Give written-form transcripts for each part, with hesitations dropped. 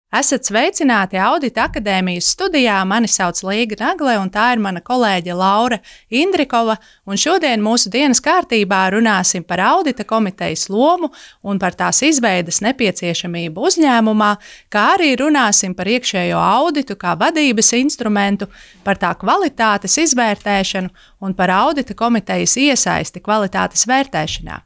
Esat sveicināti Audita akadēmijas studijā. Mani sauc Līga Nagle, un tā ir mana kolēģe Laura Indrikova. Un šodien mūsu dienas kārtībā runāsim par audita komitejas lomu un par tās izveides nepieciešamību uzņēmumā, kā arī runāsim par iekšējo auditu kā vadības instrumentu, par tā kvalitātes izvērtēšanu un par audita komitejas iesaisti kvalitātes vērtēšanā.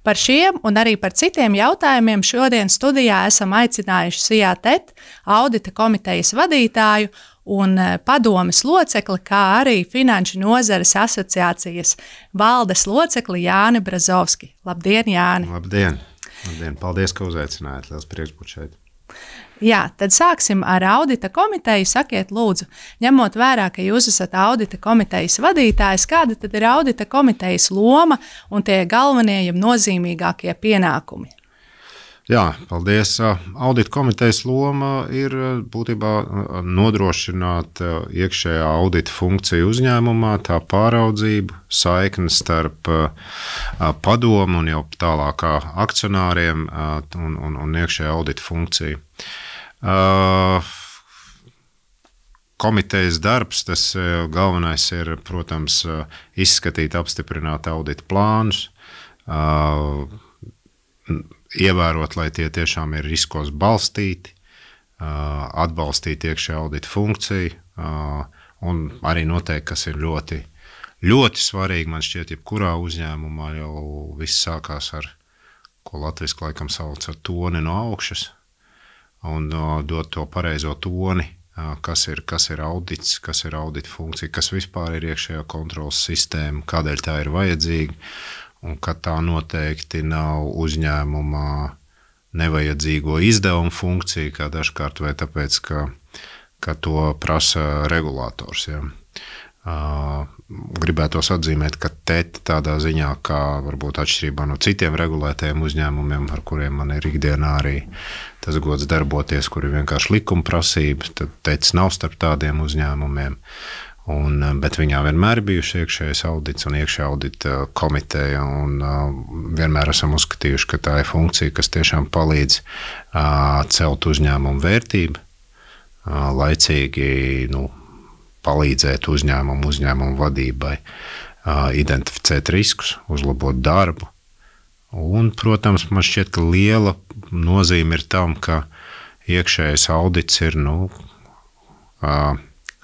Par šiem un arī par citiem jautājumiem šodien studijā esam aicinājuši SIATET audita komitejas vadītāju un padomes locekli, kā arī Finanšu nozares asociācijas valdes locekli Jāni Brazovski. Labdien, Jāni! Labdien! Labdien. Paldies, ka uzaicinājāt. Liels prieks būt šeit. Jā, tad sāksim ar audita komiteju. Sakiet, lūdzu, ņemot vērā, ka jūs esat audita komitejas vadītājs, kāda tad ir audita komitejas loma un tie galvenie nozīmīgākie pienākumi? Jā, paldies. Audita komitejas loma ir būtībā nodrošināt iekšējā audita funkciju uzņēmumā, tā pāraudzību, saiknes starp padomu un jau tālākā akcionāriem un iekšējā audita funkciju. Komitejas darbs, tas galvenais ir, protams, izskatīt, apstiprināt audita plānus, ievērot, lai tie tiešām ir riskos balstīti, atbalstīt iekšējā audita funkciju un arī noteikti, kas ir ļoti, ļoti svarīgi, man šķiet, jebkurā uzņēmumā jau viss sākās ar, ko latviski laikam sauc ar toni no augšas, un dot to pareizo toni, kas ir audits, kas ir audita funkcija, kas vispār ir iekšējā kontrolas sistēma, kādēļ tā ir vajadzīga, un ka tā noteikti nav uzņēmumā nevajadzīgo izdevumu funkciju, kā dažkārt, vai tāpēc, ka to prasa regulators. Ja. Gribētos atzīmēt, ka TET tādā ziņā, kā varbūt atšķirībā no citiem regulētajiem uzņēmumiem, ar kuriem man ir ikdienā arī tas gods darboties, kur ir vienkārši likuma prasība, tad TETs nav starp tādiem uzņēmumiem. Bet viņā vienmēr bijuši iekšējais audits un iekšējā audita komiteja, un vienmēr esam uzskatījuši, ka tā ir funkcija, kas tiešām palīdz celt uzņēmumu vērtību, laicīgi palīdzēt uzņēmumu vadībai, identificēt riskus, uzlabot darbu. Un, protams, man šķiet, ka liela nozīme ir tam, ka iekšējais audits ir,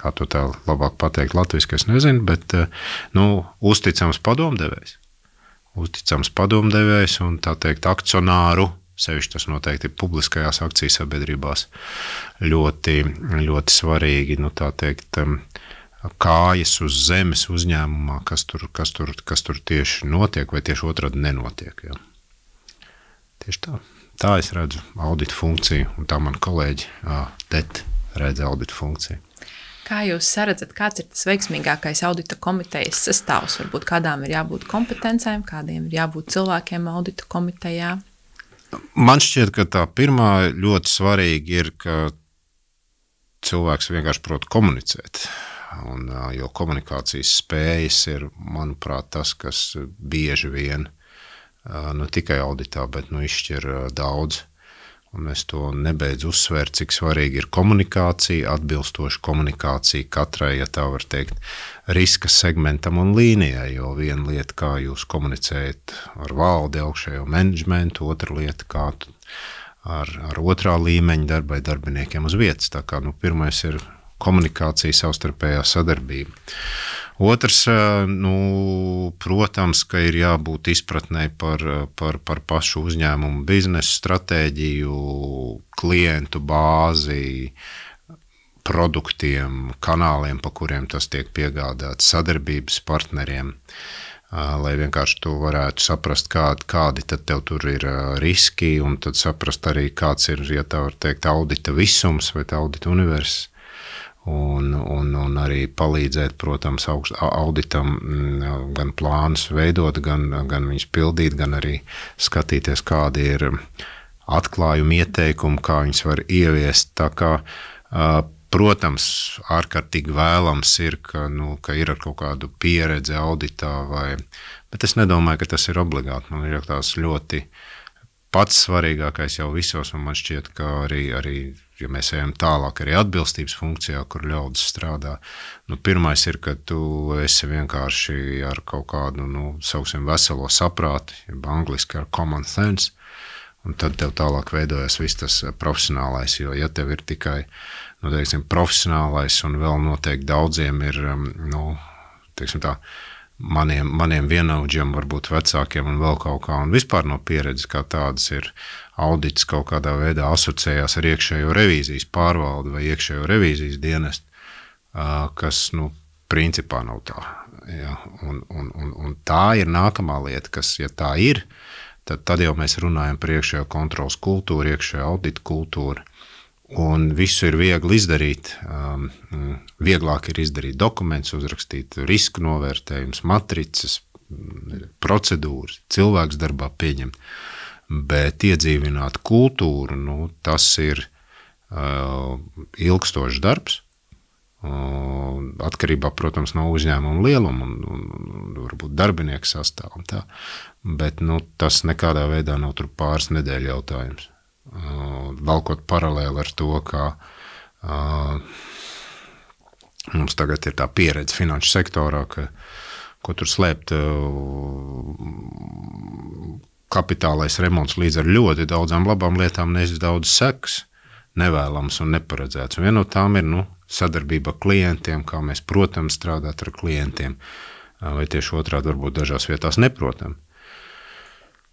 kā to tā labāk pateikt latviski, es nezinu, bet uzticams padomdevējs. Uzticams padomdevējs un, tā teikt, akcionāru, sevišķi tas noteikti ir publiskajās akciju sabiedrībās, ļoti, ļoti svarīgi, tā teikt, kājas uz zemes uzņēmumā, kas tur tieši notiek vai tieši otrādi nenotiek. Ja. Tieši tā. Tā es redzu audita funkciju, un tā man kolēģi TET redz audita funkciju. Kā jūs saredzat, kāds ir tas veiksmīgākais audita komitejas sastāvs? Varbūt kādām ir jābūt kompetencēm, kādiem ir jābūt cilvēkiem audita komitejā? Man šķiet, ka tā pirmā ļoti svarīgi ir, ka cilvēks vienkārši prot komunicēt. Jo komunikācijas spējas ir, manuprāt, tas, kas bieži vien, tikai auditā, bet izšķir daudz. Un es to nebeidzu uzsvērt, cik svarīgi ir komunikācija, atbilstoša komunikācija katrai, ja tā var teikt, riska segmentam un līnijai, jo viena lieta, kā jūs komunicējat ar valdi, augšējo menedžmentu, otra lieta, kā ar otrā līmeņa darbai darbiniekiem uz vietas. Tā kā, pirmais ir komunikācija, savstarpējā sadarbība. Otrs, protams, ka ir jābūt izpratnē par pašu uzņēmumu biznesu stratēģiju, klientu bāzi, produktiem, kanāliem, pa kuriem tas tiek piegādāts, sadarbības partneriem, lai vienkārši tu varētu saprast, kādi tad tev tur ir riski, un tad saprast arī, kāds ir, ja tā var teikt, audita visums vai audita universs. Un arī palīdzēt, protams, auditam gan plānus veidot, gan viņus pildīt, gan arī skatīties, kādi ir atklājumi, ieteikumi, kā viņus var ieviest. Tā kā, protams, ārkārtīgi vēlams ir, ka ir ar kaut kādu pieredzi auditā, bet es nedomāju, ka tas ir obligāti. Man ir tās ļoti pats svarīgākais jau visos, un man šķiet, ka arī ja mēs ejam tālāk, arī atbilstības funkcijā, kur ļaudis strādā. Pirmais ir, ka tu esi vienkārši ar kaut kādu, sauksim, veselo saprāti, jeb angliski ar common sense, un tad tev tālāk veidojas viss tas profesionālais, jo ja tev ir tikai, teiksim, profesionālais un vēl noteikti daudziem ir, teiksim tā, maniem vienaudžiem, varbūt vecākiem un vēl kaut kā, un vispār no pieredzes kā tādas ir audits kaut kādā veidā asociējās ar iekšējo revīzijas pārvaldi vai iekšējo revīzijas dienestu, kas, principā nav tā. Ja? Un tā ir nākamā lieta, kas, ja tā ir, tad jau mēs runājam par iekšējo kontrolas kultūru, iekšējo audita kultūru, un visu ir viegli izdarīt. Vieglāk ir izdarīt dokumentus, uzrakstīt risku novērtējums, matricas, procedūras, cilvēks darbā pieņemt, bet iedzīvināt kultūru, tas ir ilgstošs darbs, atkarībā, protams, no uzņēmuma lieluma un varbūt darbinieku sastāv un tā, bet tas nekādā veidā nav tur pāris nedēļu jautājums. Valkot paralēli ar to, ka mums tagad ir tā pieredze finanšu sektorā, ko tur slēpt kapitālais remonts līdz ar ļoti daudzām labām lietām nes daudz sekas, nevēlams un neparedzēts. Un viena no tām ir sadarbība ar klientiem, kā mēs protam strādāt ar klientiem, vai tieši otrādi varbūt dažās vietās neprotam.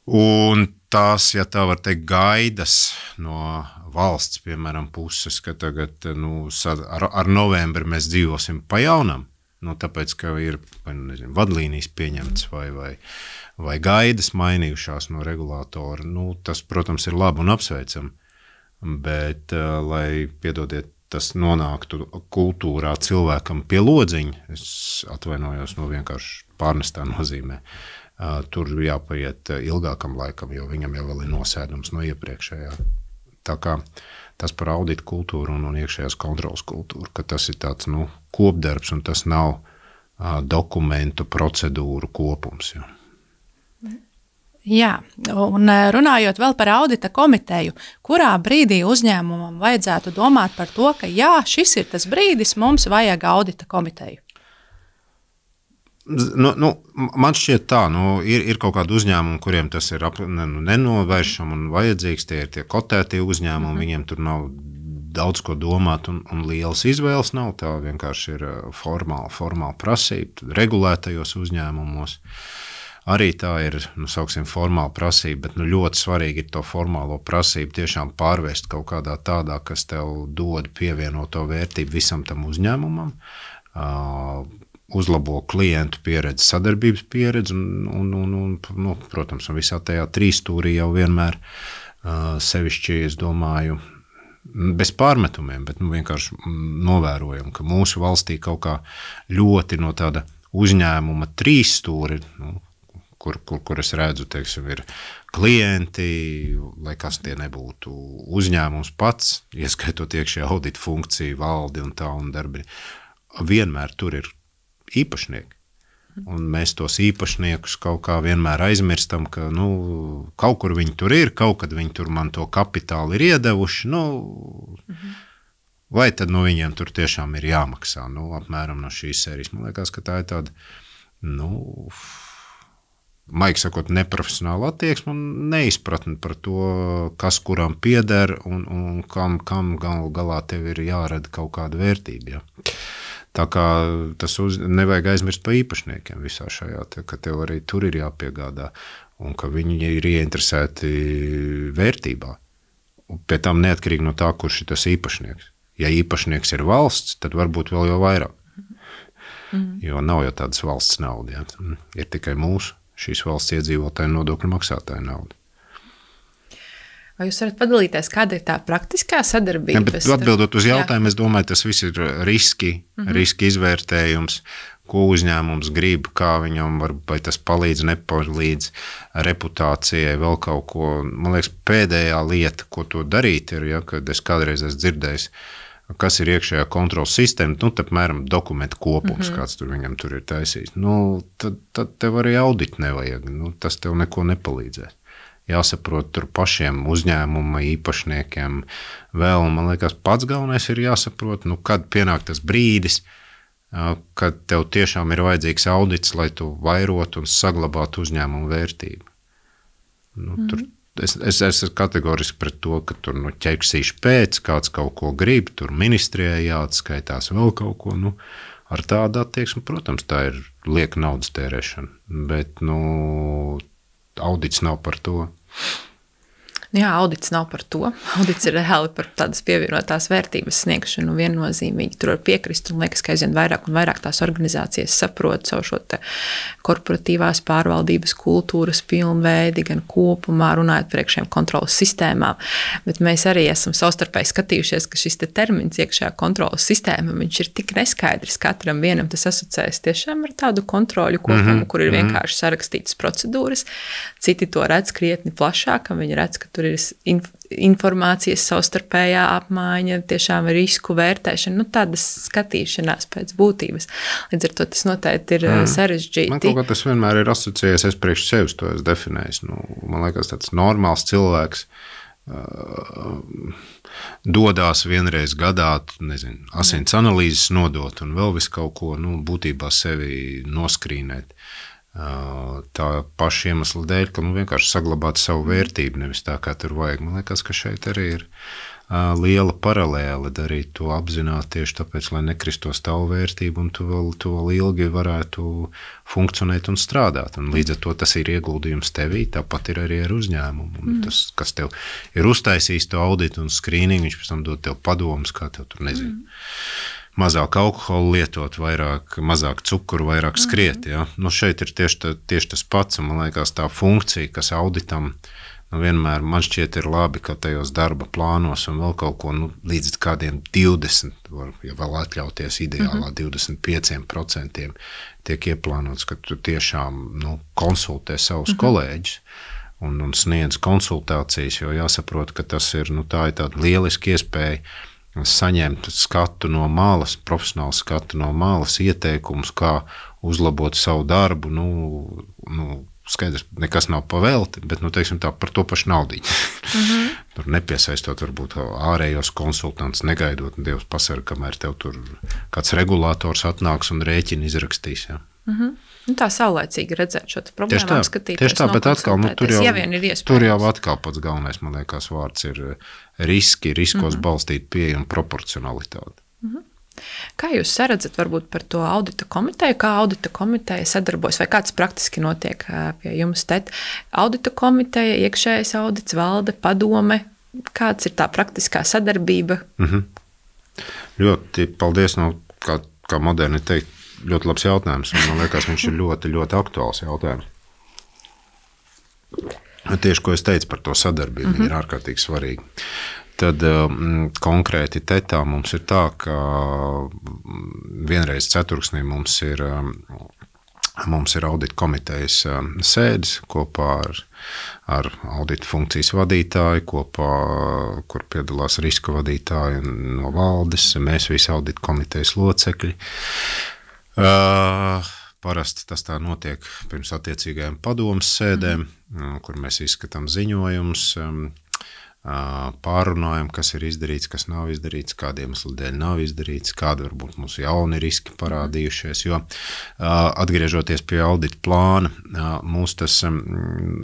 Un tās, ja tā var teikt, gaidas no valsts, piemēram, puses, ka tagad ar novembri mēs dzīvosim pa jaunam, tāpēc, ka ir vadlīnijas pieņemts vai gaidas mainījušās no regulātora, tas, protams, ir labi un apsveicam, bet, lai, piedodiet, tas nonāktu kultūrā cilvēkam pie lodziņa, es atvainojos vienkārši pārnestā nozīmē, tur jāpaiet ilgākam laikam, jo viņam jau vēl ir nosēdums no iepriekšējā. Tā kā tas par audita kultūru un iekšējās kontrolas kultūru, ka tas ir tāds kopdarbs un tas nav dokumentu procedūru kopums. Jā, un runājot vēl par audita komiteju, kurā brīdī uzņēmumam vajadzētu domāt par to, ka jā, šis ir tas brīdis, mums vajag audita komiteju? Man šķiet tā, ir kaut kādi uzņēmumi, kuriem tas ir nenovēršam un vajadzīgs, tie ir tie kotētie uzņēmumi, viņiem tur nav daudz ko domāt un lielas izvēles nav, tā vienkārši ir formāla prasība, regulētajos uzņēmumos. Arī tā ir, sauksim, formāla prasība, bet ļoti svarīgi ir to formālo prasību tiešām pārvērst kaut kādā tādā, kas tev dod pievienoto vērtību visam tam uzņēmumam, uzlabo klientu pieredzi, sadarbības pieredzi un protams, un visā tajā trīsstūrī jau vienmēr sevišķi, es domāju, bez pārmetumiem, bet vienkārši novērojam, ka mūsu valstī kaut kā ļoti no tāda uzņēmuma trīsstūri, kur es redzu, teiksim, ir klienti, lai kas tie nebūtu uzņēmums pats, ieskaitot iekšējā audita funkciju, valdi un tā un darbi, vienmēr tur ir īpašnieki. Un mēs tos īpašniekus kaut kā vienmēr aizmirstam, ka kaut kur viņi tur ir, kaut kad viņi tur man to kapitālu ir iedevuši, vai tad viņiem tur tiešām ir jāmaksā, apmēram no šīs sērijas. Man liekas, ka tā ir tāda, maigi sakot, neprofesionāla attieksme un neizpratne par to, kas kuram pieder un kam galā tev ir jārada kaut kāda vērtība. Ja. Tā kā tas nevajag aizmirst par īpašniekiem visā šajā, ka tev arī tur ir jāpiegādā un ka viņi ir ieinteresēti vērtībā. Un pie tam neatkarīgi no tā, kurš ir tas īpašnieks. Ja īpašnieks ir valsts, tad varbūt vēl jau vairāk. Jo nav jau tādas valsts nauda. Ja. Ir tikai mūsu, šīs valsts iedzīvotāju nodokļu maksātāju nauda. Vai jūs varat padalīties, kāda ir tā praktiskā sadarbība? Ja, bet atbildot uz jautājumu, es domāju, tas viss ir riski izvērtējums, ko uzņēmums grib, kā viņam vai tas palīdz, nepalīdz reputācijai, vēl kaut ko. Man liekas, pēdējā lieta, ko to darīt ir, kad es kādreiz esmu dzirdējis, kas ir iekšējā kontrolas sistēma, tad, mēram, dokumentu kopums, kāds tur viņam tur ir taisījis. Tad tev arī audit nevajag, tas tev neko nepalīdzēs. jāsaprot tur pašiem uzņēmuma īpašniekiem vēl. Man liekas, pats galvenais ir jāsaprot, kad pienāk tas brīdis, kad tev tiešām ir vajadzīgs audits, lai tu vairotu un saglabātu uzņēmumu vērtību. Tur es esmu kategoriski pret to, ka tur ķeksīšu pēc, kāds kaut ko grib, tur ministrijai jāatskaitās vēl kaut ko. Ar tādu attieksmi, protams, tā ir lieka naudas tērēšana, bet audits nav par to. Jā, audits nav par to. Audits ir reāli par tādas pievienotās vērtības sniegšanu viennozīmīgi. Tur var piekrist un liekas, ka aizvien vairāk un vairāk tās organizācijas saprot savu šo te korporatīvās pārvaldības kultūras pilnveidi, gan kopumā runājot par iekšējām kontrolas sistēmām. Bet mēs arī esam savstarpēji skatījušies, ka šis te termins iekšējā kontrolas sistēma, viņš ir tik neskaidrs, katram vienam tas asociēs tiešām ar tādu kontroļu kopumu, kur ir vienkārši sarakstītas procedūras. Citi to redz krietni plašāk, un viņi redz, ka tur ir informācijas savstarpējā apmaiņa, tiešām risku vērtēšana, tādas skatīšanās pēc būtības. Līdz ar to tas noteikti ir sarežģīti. Man kaut kā tas vienmēr ir asociējies, es priekš sevis to esmu definējis. Man liekas, tāds normāls cilvēks dodās vienreiz gadā, asins analīzes nodot un vēl visu kaut ko, būtībā sevi noskrīnēt. Tā paša iemesla dēļ, ka vienkārši saglabāt savu vērtību, nevis tā, kā tur vajag. Man liekas, ka šeit arī ir liela paralēle darīt to apzināt tieši tāpēc, lai nekristos tavu vērtību un tu vēl ilgi varētu funkcionēt un strādāt. Un līdz ar to tas ir ieguldījums tevī, tāpat ir arī ar uzņēmumu. Un tas, kas tev ir uztaisījis to auditu un skrīningu, viņš pēc tam dod tev padomus, kā tev tur mazāk alkoholu lietot, mazāk cukuru, vairāk skriet. Ja? Šeit ir tieši tas pats, un man liekas tā funkcija, kas auditam vienmēr man šķiet ir labi, ka tajos darba plānos un vēl kaut ko līdz kādiem 20, ja vēl atļauties ideālā 25% tiek ieplānots, ka tu tiešām konsultē savus kolēģus un sniedz konsultācijas, jo jāsaprot, ka tas ir, tā ir tāda lieliska iespēja saņemt skatu no malas, profesionālu skatu no malas, ieteikumus, kā uzlabot savu darbu, skaidrs, nekas nav pavelti, bet, teiksim tā, par to pašu naudiņu. Tur nepiesaistot varbūt ārējos konsultants, negaidot, Dievs pasarga, kamēr tev tur kāds regulators atnāks un rēķini izrakstīs, jā. Tā saulēcīgi redzēt šo problēmu, skatīties, tieši tā, bet atkal, tur jau atkal pats galvenais, man liekas, vārds ir riskos balstīt pieeja un proporcionalitāti. Kā jūs saredzat varbūt par to audita komiteju, kā audita komiteja sadarbojas, vai kāds praktiski notiek pie jums te? Audita komiteja, iekšējais audits, valde, padome, kāds ir tā praktiskā sadarbība? Ļoti paldies, kā moderni teikt, ļoti labs jautājums, un man liekas, viņš ir ļoti, ļoti aktuāls jautājums. Tieši, ko es teicu par to sadarbību, viņa ir ārkārtīgi svarīga. Tad konkrēti tetā mums ir tā, ka vienreiz ceturksnī mums ir audita komitejas sēdes kopā ar audita funkcijas vadītāju, kur piedalās riska vadītāji no valdes, mēs visi audita komitejas locekļi. Parasti tas tā notiek pirms attiecīgajām padomas sēdēm, kur mēs izskatām ziņojumus, pārunājam, kas ir izdarīts, kas nav izdarīts, kādiem iemeslu dēļ nav izdarīts, kādi varbūt mums jauni riski parādījušies, jo atgriežoties pie audita plāna,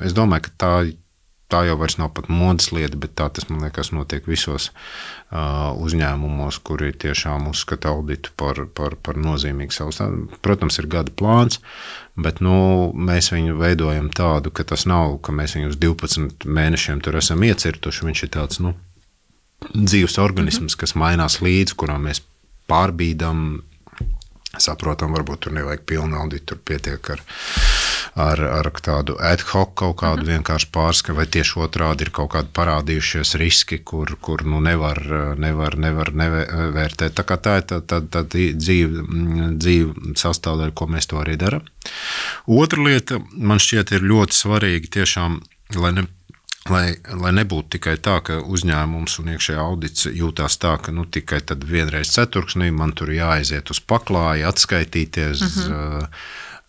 es domāju, ka tā jau vairs nav pat modas lieta, bet tā tas, man liekas, notiek visos uzņēmumos, kuri tiešām uzskata auditu par nozīmīgu savus. Protams, ir gada plāns, bet mēs viņu veidojam tādu, ka tas nav, ka mēs viņu uz 12 mēnešiem tur esam iecirtuši. Viņš ir tāds dzīves organisms, kas mainās līdzi, kurā mēs pārbīdam, saprotam, varbūt tur nevajag pilnu auditu, tur pietiek ar tādu ad hoc kaut kādu vienkārši pārskatu, vai tieši otrādi ir kaut kādi parādījušies riski, kur nevar nevērtēt. Tā kā tā ir tā dzīve sastāvdaļa, ko mēs to arī darām. Otra lieta, man šķiet, ir ļoti svarīgi tiešām, lai nebūtu tikai tā, ka uzņēmums un iekšējā audits jūtās tā, ka tikai tad vienreiz ceturksnī man tur jāaiziet uz paklāju, atskaitīties,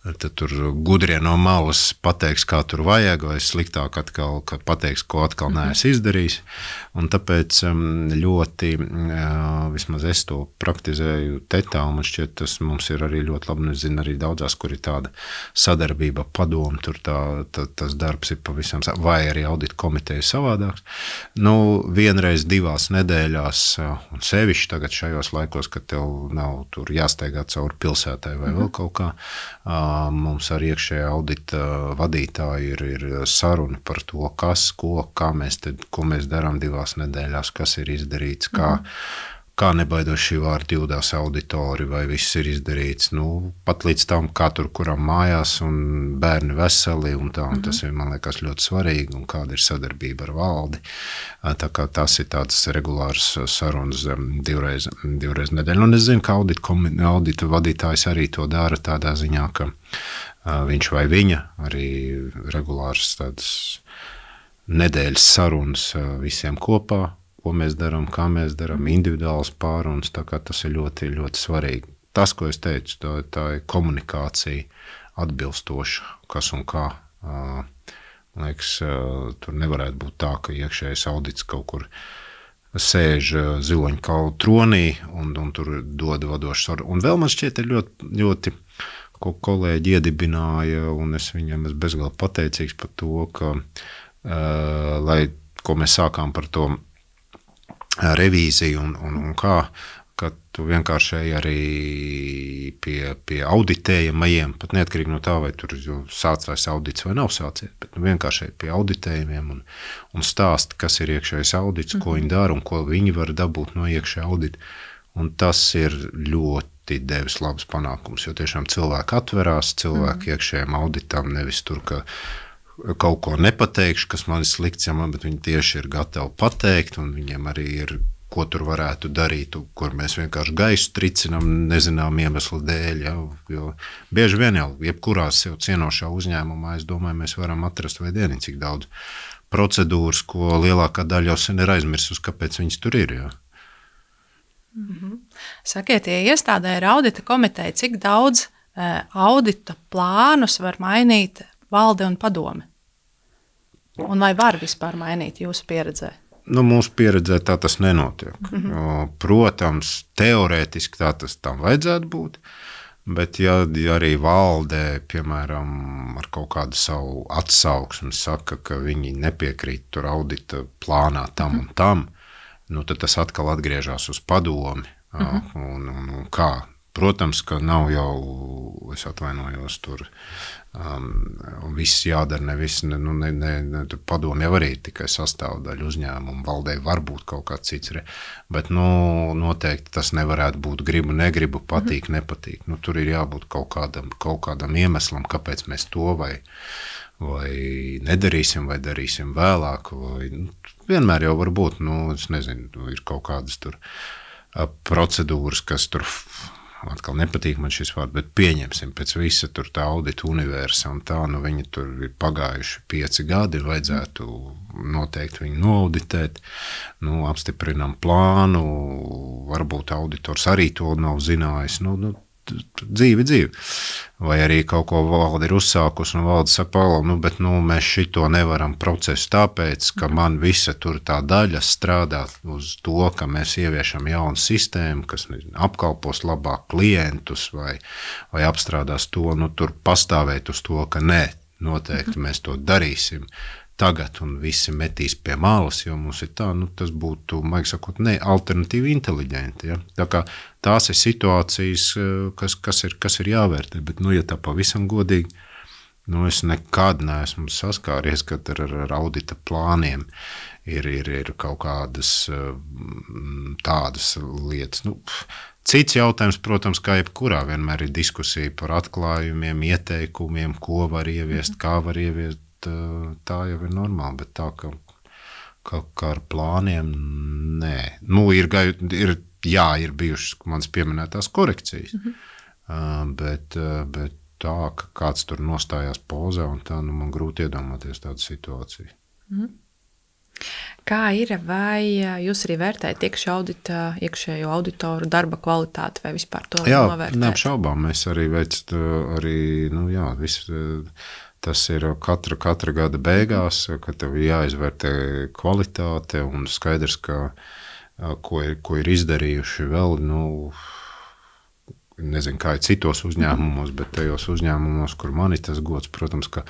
tad tur gudrie no malas pateiks, kā tur vajag, vai sliktāk atkal, ka pateiks, ko atkal neesmu izdarījis. Un tāpēc ļoti, vismaz es to praktizēju tetā, un man šķiet, tas mums ir arī ļoti labi, un es zinu arī daudzās, kur ir tāda sadarbība, padomu, tur tas darbs ir pavisam, vai arī audita komiteja savādāks. Vienreiz 2 nedēļās, un sevišķi tagad šajos laikos, kad tev nav tur jāsteigā cauri pilsētai vai vēl kaut kā, mums ar iekšējā audita vadītāju ir saruna par to, kas, ko mēs darām 2 nedēļās, kas ir izdarīts, kā nebaidoši vārdi jūdās auditori, vai viss ir izdarīts, pat līdz tam, kā tur kuram mājās, un bērni veseli, un tā, un tas ir, man liekas, ļoti svarīgi, un kāda ir sadarbība ar valdi. Tā kā tas ir tāds regulārs sarunas 2 nedēļu. Un es zinu, ka audita vadītājs arī to dara tādā ziņā, ka viņš vai viņa arī regulārs tādas nedēļas sarunas visiem kopā, ko mēs darām, kā mēs darām, individuāls pārunas, tā kā tas ir ļoti, ļoti svarīgi. Tas, ko es teicu, tā ir komunikācija atbilstoša, kas un kā. Man liekas, tur nevarētu būt tā, ka iekšējais audits kaut kur sēž ziloņkalu tronī un tur dod vadošas sarunas. Un vēl man šķiet ir ļoti, ļoti, ko kolēģi iedibināja, un es viņam esmu bezgalīgi pateicīgs par to, ka, ko mēs sākām par to revīziju un kā, ka tu vienkārši ej arī pie auditējamajiem, pat neatkarīgi no tā, vai tur sācās audits vai nav sācies, bet vienkārši ej pie auditējumiem un stāst, kas ir iekšējais audits, ko viņi dara un ko viņi var dabūt no iekšējā audita. Un tas ir ļoti devis labs panākums, jo tiešām cilvēki atverās, cilvēki iekšējiem auditam, nevis tur, ka kaut ko nepateikšu, kas man ir slikts, bet viņi tieši ir gatavi pateikt, un viņiem arī ir, ko tur varētu darīt, kur mēs vienkārši gaisu tricinam, nezinām iemeslu dēļ, jo bieži vien jau, jebkurā sev cienošā uzņēmumā, es domāju, mēs varam atrast vai dieniņ, cik daudz procedūras, ko lielākā daļa jau sen ir aizmirsus, kāpēc viņas tur ir, jā. Sakiet, ja iestādē ir audita komiteja, cik daudz audita plānus var mainīt valde un padome? Un vai var vispār mainīt jūsu pieredzē? Mūsu pieredzē tā tas nenotiek. Protams, teorētiski tā tas tam vajadzētu būt, bet ja arī valde, piemēram, ar kaut kādu savu atsauksmi saka, ka viņi nepiekrīt tur audita plānā tam un tam, tad tas atkal atgriežas uz padomi. Un kā? Protams, ka nav jau, es atvainojos tur, viss jādara, padomi jau arī tikai sastāvdaļa uzņēmumu, valdē var būt kaut kāds cits, bet noteikti tas nevarētu būt gribu, negribu, patīk, nepatīk. Tur ir jābūt kaut kādam iemeslam, kāpēc mēs to vai nedarīsim, vai darīsim vēlāk, vai vienmēr jau var būt, es nezinu, ir kaut kādas tur procedūras, kas tur atkal nepatīk man šis vārds, bet pieņemsim pēc visa tur tā audita universa un tā, viņi tur ir pagājuši 5 gadi, vajadzētu noteikti viņu noauditēt, apstiprinām plānu, varbūt auditors arī to nav zinājis, dzīvi. Vai arī kaut ko valde ir uzsākus un valde saka, bet mēs šito nevaram procesu tāpēc, ka man visa tur tā daļa strādā uz to, ka mēs ieviešam jaunu sistēmu, kas apkalpos labāk klientus vai apstrādās to, tur pastāvēt uz to, ka nē, noteikti mēs to darīsim tagad un visi metīs pie malas, jo mums ir tā, tas būtu, maigi sakot, alternatīvi inteliģenti. Ja? Tā kā tās ir situācijas, kas ir jāvērtē, bet, ja tā pavisam godīgi, es nekad neesmu saskāries, kad ar audita plāniem ir kaut kādas tādas lietas. Cits jautājums, protams, kā jebkurā vienmēr ir diskusija par atklājumiem, ieteikumiem, ko var ieviest, kā var ieviest. Tā jau ir normāli, bet tā, ka ar plāniem, nē. Ir bijušas manas pieminētās korekcijas, bet tā, ka kāds tur nostājās pozā un tā, man grūti iedomāties tādu situāciju. Kā ir, vai jūs arī vērtējat iekšējo auditoru darba kvalitāti vai vispār to novērtēt? Jā, neapšaubām. Mēs arī tas ir katra gada beigās, kad tev jāizvērtē kvalitāte un skaidrs, ka ko ir izdarījuši vēl, nezinu, kā ir citos uzņēmumos, bet tajos uzņēmumos, kur man ir tas gods, protams, ka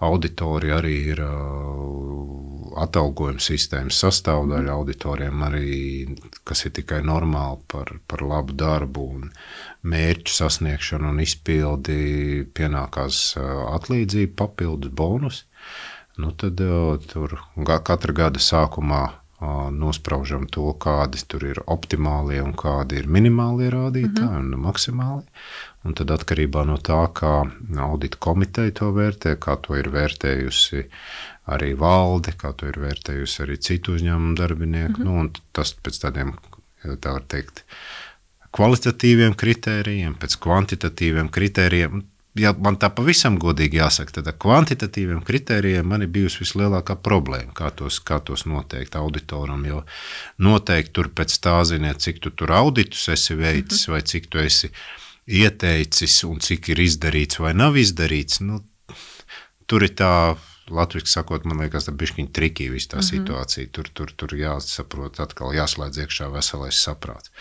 auditori arī ir atalgojuma sistēmas sastāvdaļa. Auditoriem arī, kas ir tikai normāli par labu darbu un mērķu sasniegšanu un izpildi, pienākās atlīdzība, papildus bonus. Tad tur katra gada sākumā nospraužam to, kādi tur ir optimālie un kādi ir minimālie rādītāji un maksimāli. Un tad atkarībā no tā, kā audita komiteja to vērtē, kā to ir vērtējusi arī valde, kā to ir vērtējusi arī citu uzņēmumu darbinieki. Un tas pēc tādiem, tā var teikt, kvalitatīviem kritērijiem, pēc kvantitatīviem kritērijiem. Ja man tā pavisam godīgi jāsaka, tad ar kvantitatīviem kritērijiem man ir bijusi vislielākā problēma, kā tos noteikt auditoram, jo noteikti tur pēc tā ziniet, cik tu tur auditus esi veicis, vai cik tu esi ieteicis un cik ir izdarīts vai nav izdarīts, tur ir tā, latviski sakot, man liekas, tā bišķiņ trikī viss tā situācija, tur jāsaprot atkal, jāslēdz iekšā veselais saprāts.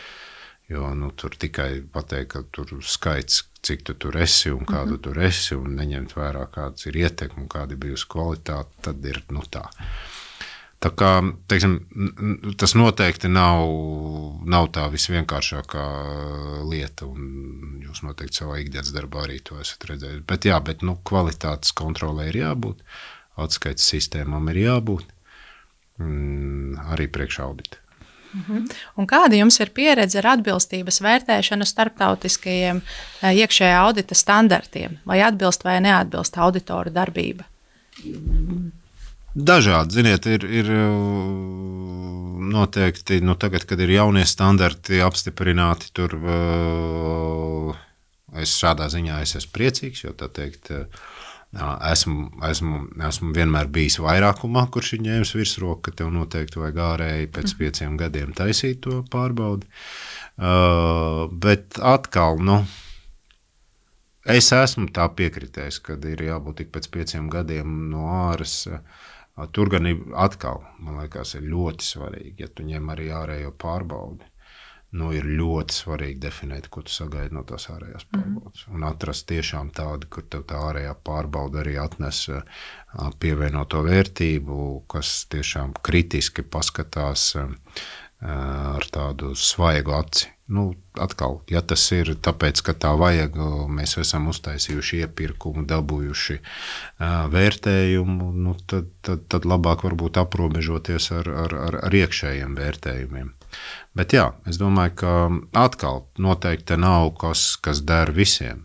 Jo tur tikai pateikt, ka tur skaits, cik tu tur esi un kādu tur esi, un neņemt vērā, kāds ir ietekme un kāda ir bijusi kvalitāte, tad ir tā. Tā kā, teiksim, tas noteikti nav tā visvienkāršākā lieta, un jūs noteikti savā ikdienas darbā arī to esat redzējuši. Bet kvalitātes kontrolē ir jābūt, atskaites sistēmām ir jābūt, arī priekš audita. Un kāda jums ir pieredze ar atbilstības vērtēšanu starptautiskajiem iekšējā audita standartiem? Vai atbilst vai neatbilst auditoru darbība? Dažādi, ziniet, ir noteikti, tagad, kad ir jaunie standarti apstiprināti, tur es šādā ziņā esmu priecīgs, jo tā teikt, esmu vienmēr bijis vairākumā, kurš ir ņēmis virsroku, ka tev noteikti vajag ārēji pēc 5 gadiem taisīt to pārbaudi. Bet atkal, es esmu tā piekritējis, kad ir jābūt tik pēc 5 gadiem no āras. Tur gan ir atkal, man liekas, ir ļoti svarīgi, ja tu ņem arī ārējo pārbaudi. Ir ļoti svarīgi definēt, ko tu sagaidi no tās ārējās pārbaudas. Un atrast tiešām tādu, kur tev tā ārējā pārbauda arī atnes pievienoto vērtību, kas tiešām kritiski paskatās ar tādu svaigu aci. Atkal, ja tas ir tāpēc, ka tā vajag, mēs esam uztaisījuši iepirkumu, dabūjuši vērtējumu, tad labāk varbūt aprobežoties ar iekšējiem vērtējumiem. Bet jā, es domāju, ka atkal noteikti nav kas der visiem.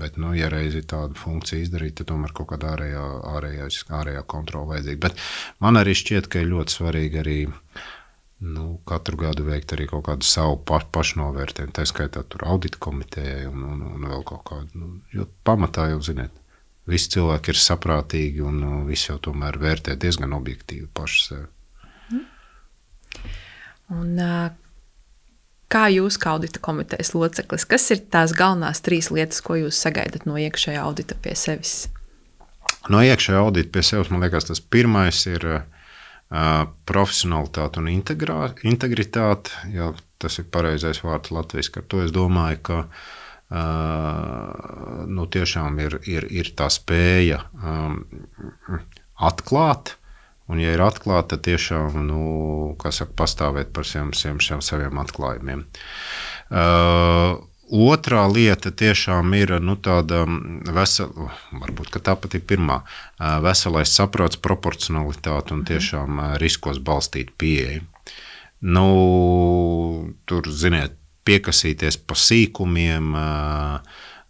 Bet, ja reiz ir tāda funkcija izdarīt, tad tomēr kaut kāda ārējā kontrola vajadzīga. Bet man arī šķiet, ka ir ļoti svarīgi arī katru gadu veikt arī kaut kādu savu pašnovērtējumu. Tā skaitā tur audita komitejai un vēl kaut kādu. Jo pamatā jau, ziniet, visi cilvēki ir saprātīgi un visi jau tomēr vērtē diezgan objektīvi paši sevi. Un kā jūs, kā audita komitejas loceklis, kas ir tās galvenās 3 lietas, ko jūs sagaidat no iekšējā audita pie sevis? No iekšējā audita pie sevis, man liekas, tas pirmais ir profesionalitāte un integritāte, ja tas ir pareizais vārds latviski. Ar to es domāju, ka tiešām ir tā spēja atklāt. Un, ja ir atklāta, tad tiešām, pastāvēt par saviem atklājumiem. Otrā lieta tiešām ir tāda vesela, varbūt, ka tāpat ir pirmā, veselais saprāts, proporcionalitāte un tiešām riskos balstīt pieeja. Tur, ziniet, piekasīties pa sīkumiem,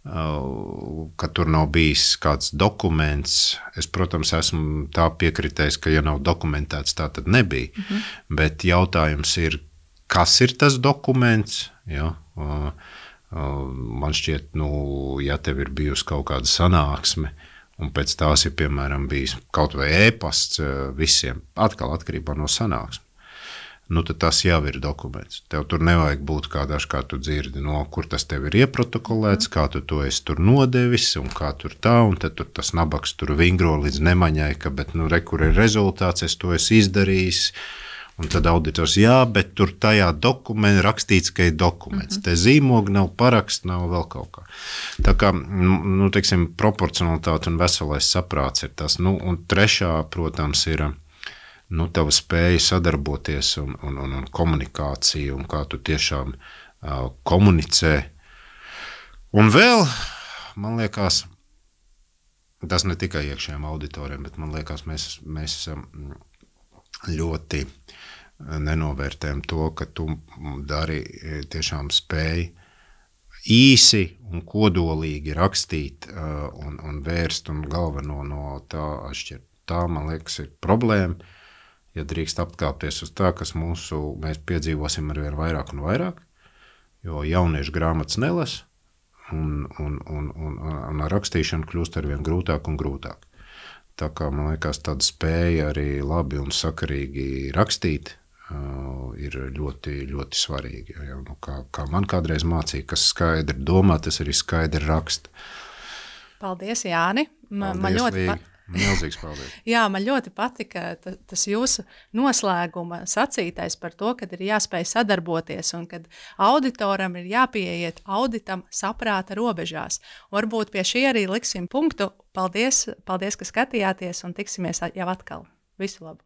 ka tur nav bijis kāds dokuments. Es, protams, esmu tā piekritējis, ka ja nav dokumentēts, tā tad nebija. Bet jautājums ir, kas ir tas dokuments? Ja? Man šķiet, ja tev ir bijusi kaut kāda sanāksme un pēc tās ir, piemēram, bijis kaut vai e-pasts visiem, atkal atkarībā no sanāksmes. Nu, tad tas jau ir dokuments. Tev tur nevajag būt kā tu dzirdi, no kur tas tev ir ieprotokolēts, kā tu to esi tur nodevis, un kā tur tā, un tad tur tas nabaks tur vingro līdz nemaņai, ka, bet, nu, re, kur ir rezultāts, es to esmu izdarījis, un tad auditors, jā, bet tur tajā dokumentā rakstīts, ka ir dokuments. Te zīmogi nav, paraksts nav, vēl kaut kā. Tā kā, nu, teiksim, proporcionalitāte un veselais saprāts ir tas. Nu, un trešā, protams, ir nu, tava spēja sadarboties un komunikācija, un kā tu tiešām komunicē. Un vēl, man liekas, tas ne tikai iekšējiem auditoriem, bet man liekas, mēs ļoti nenovērtējam to, ka tu dari tiešām spēju īsi un kodolīgi rakstīt un vērst un galveno no tā atšķirt. Tā, man liekas, ir problēma. Ja drīkst apkāpties uz tā, kas mēs piedzīvosim arvien vairāk un vairāk, jo jauniešu grāmatas nelasa un ar rakstīšanu kļūst arvien grūtāk un grūtāk. Tā kā, man liekas, tāda spēja arī labi un sakarīgi rakstīt ir ļoti, ļoti svarīgi. Ja, nu, kā man kādreiz mācīja, kas skaidri domā, tas arī skaidri raksta. Paldies, Jāni. Man ļoti Milzīgs paldies. Jā, man ļoti patika tas jūsu noslēguma sacītais par to, kad ir jāspēj sadarboties un kad auditoram ir jāpieiet auditam saprāta robežās. Varbūt pie šī arī liksim punktu. Paldies, ka skatījāties un tiksimies jau atkal. Visu labu!